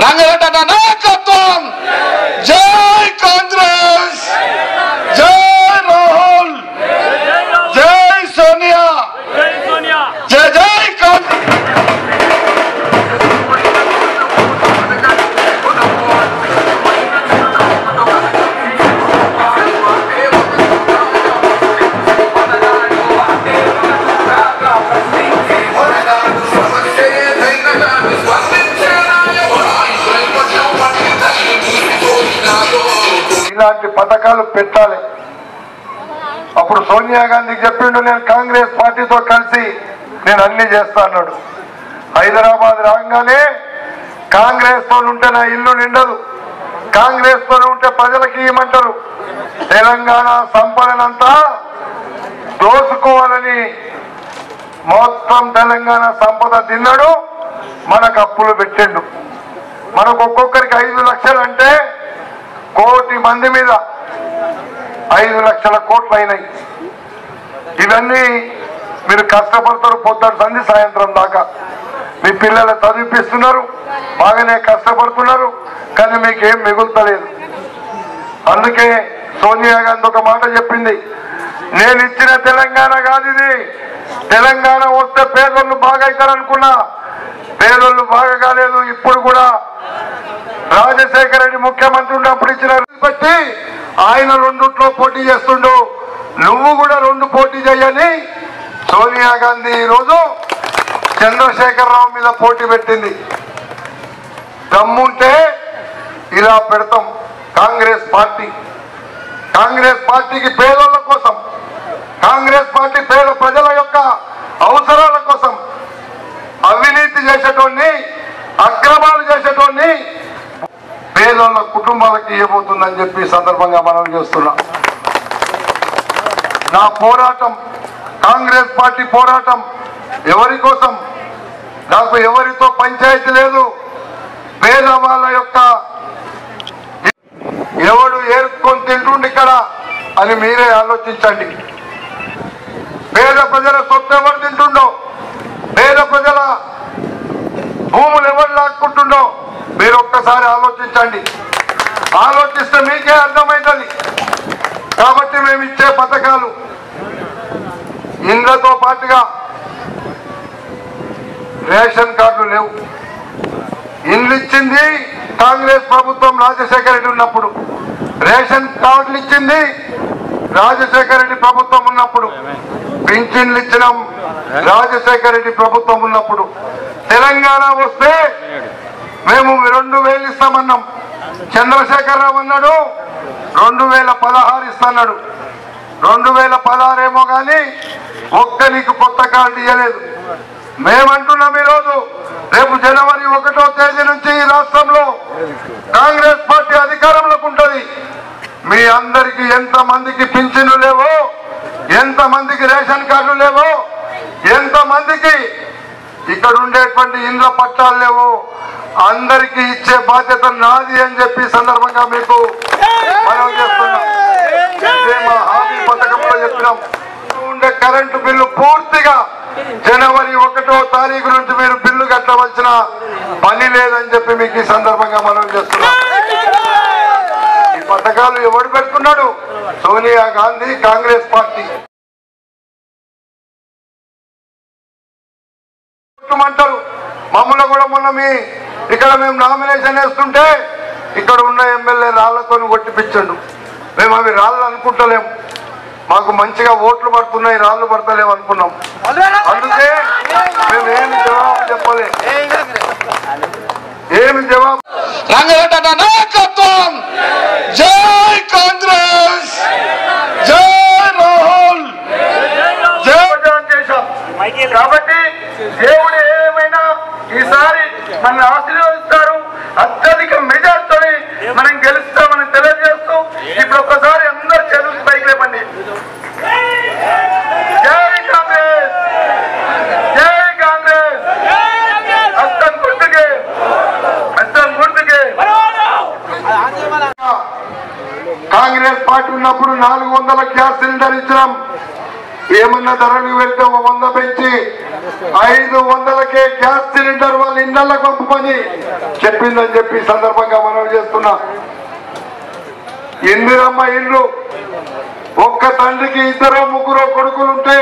రంగారెడ్డి అన్న నాయకత్వం. జై కాంగ్రెస్, జై రాహుల్, జై సోనియా, జై జై కాంగ్రెస్. ఇలాంటి పథకాలు పెట్టాలి. అప్పుడు సోనియా గాంధీకి చెప్పిండు, నేను కాంగ్రెస్ పార్టీతో కలిసి నేను అన్ని చేస్తా అన్నాడు. హైదరాబాద్ రాగానే కాంగ్రెస్ తో ఉంటే నా ఇల్లు నిండదు, కాంగ్రెస్ తో ఉంటే ప్రజలకి ఇవ్వమంటారు, తెలంగాణ సంపదనంతా దోసుకోవాలని మొత్తం తెలంగాణ సంపద తిన్నాడు. మనకు అప్పులు పెట్టిండు. మనకు ఒక్కొక్కరికి 5 లక్షలు అంటే 1 కోటి మంది మీద 5 లక్షల కోట్లు అయినాయి. ఇవన్నీ మీరు కష్టపడతారు, పొద్దున్న సంధి సాయంత్రం దాకా మీ పిల్లలు చదివిపిస్తున్నారు, బాగానే కష్టపడుతున్నారు, కానీ మీకేం మిగులుతలేదు. అందుకే సోనియా గాంధీ ఒక మాట చెప్పింది, నేను ఇచ్చిన తెలంగాణ కాదు ఇది, తెలంగాణ వస్తే పేదోళ్ళు బాగా అవుతారనుకున్నా, పేదోళ్ళు బాగా కాలేదు. ఇప్పుడు కూడా రాజశేఖర రెడ్డి ముఖ్యమంత్రి ఉన్నప్పుడు ఇచ్చిన బట్టి ఆయన 2 పోటీ చేస్తుండు, నువ్వు కూడా 2 పోటీ చేయని సోనియా గాంధీ ఈరోజు చంద్రశేఖరరావు మీద పోటీ పెట్టింది. దమ్ముంటే ఇలా పెడతాం. కాంగ్రెస్ పార్టీకి పేదోళ్ళ కోసం, కాంగ్రెస్ పార్టీ పేద ప్రజల యొక్క అవసరాల కోసం అవినీతి చేసేటోన్ని, అక్రమాలు చేసేటోన్ని పేదోళ్ళ కుటుంబాలకి ఇవ్వబోతుందని చెప్పి సందర్భంగా మనం చేస్తున్నాం. నా పోరాటం, కాంగ్రెస్ పార్టీ పోరాటం ఎవరి కోసం? నాకు ఎవరితో పంచాయతీ లేదు. పేదవాళ్ళ యొక్క ఎవడు ఏర్కొని తింటుండి ఇక్కడ అని మీరే ఆలోచించండి. పేద ప్రజల సొత్తు ఎవరు తింటుండో, పేద ప్రజల భూములు ఎవరు లాక్కుంటుండో మీరు ఒక్కసారి ఆలోచించండి. ఆలోచిస్తే మీకే అర్థమవుతుంది. కాబట్టి మేము ఇచ్చే పథకాలు ఇండ్లతో పాటుగా రేషన్ కార్డులు లేవు. ఇండ్లు ఇచ్చింది కాంగ్రెస్ ప్రభుత్వం రాజశేఖర రెడ్డి ఉన్నప్పుడు, రేషన్ కార్డులు ఇచ్చింది రాజశేఖర రెడ్డి ప్రభుత్వం ఉన్నప్పుడు, పింఛన్లు ఇచ్చినాం రాజశేఖర రెడ్డి ప్రభుత్వం ఉన్నప్పుడు. తెలంగాణ వస్తే మేము 2000 ఇస్తామన్నాం. చంద్రశేఖరరావు అన్నాడు 2016 ఇస్తాడు. 2016 ఏమో కానీ ఒక్కరికి కొత్త కార్డు ఇవ్వలేదు. మేమంటున్నాం ఈరోజు, రేపు జనవరి 1వ తేదీ నుంచి ఈ రాష్ట్రంలో కాంగ్రెస్ పార్టీ అధికారంలోకి ఉంటుంది. మీ అందరికి ఎంతమందికి పింఛన్లు లేవో, ఎంతమందికి రేషన్ కార్డులు లేవో, ఎంతమందికి ఇక్కడ ఉండేటువంటి ఇండ్ల పట్టాలు లేవో అందరికీ ఇచ్చే బాధ్యత నాది అని చెప్పి సందర్భంగా మీకు మనం చేస్తున్నాం. ఇదే మా హామీ పథకంలో చెప్పినాం. ఉండే కరెంటు బిల్లు పూర్తిగా జనవరి 1వ తారీఖు నుంచి మీరు బిల్లు కట్టవలసిన పని లేదని చెప్పి మీకు ఈ సందర్భంగా మనం చేస్తున్నాం. ఈ పథకాలు ఎవడు పెడుతున్నాడు? సోనియా గాంధీ, కాంగ్రెస్ పార్టీ. అంటారు మమ్మల్ని కూడా. మొన్న ఇక్కడ మేము నామినేషన్ వేస్తుంటే ఇక్కడ ఉన్న ఎమ్మెల్యే రాళ్లతో కొట్టిపించండు. మేము అవి రాళ్ళు అనుకుంటలేము, మాకు మంచిగా ఓట్లు పడుతున్నాయి, రాళ్ళు పడతలేము అనుకున్నాం. అందుకే మేము ఏమి జవాబు చెప్పలే. ఏమి జవాబు? రంగారెడ్డి అన్న నాయకత్వం. జై కాంగ్రెస్, జై రాహుల్, జై చేశాం. కాబట్టి దేవుడు ఏమైనా ఈసారి మన ఆశీర్వదిస్తారు. అత్యధిక మెజార్టీతో మనం గెలుస్తామని తెలియజేస్తూ ఇప్పుడు ఒక్కసారి అందరు చదువు పైకి లేపండి. జై కాంగ్రెస్, జై కాంగ్రెస్. హస్తం గుర్తుకే, హస్తం గుర్తుకే. కాంగ్రెస్ పార్టీ ఉన్నప్పుడు 400 గ్యాస్ సిలిండర్ ఇచ్చినాం. ఏమన్నా ధరలు వెళ్తే 100 పెంచి 500కే గ్యాస్ సిలిండర్ వాళ్ళ ఇళ్లకు పంపమని చెప్పిందని చెప్పి సందర్భంగా మనం చేస్తున్నా. ఇందిరమ్మ ఇల్లు ఒక్క తండ్రికి 2 3 కొడుకులుంటే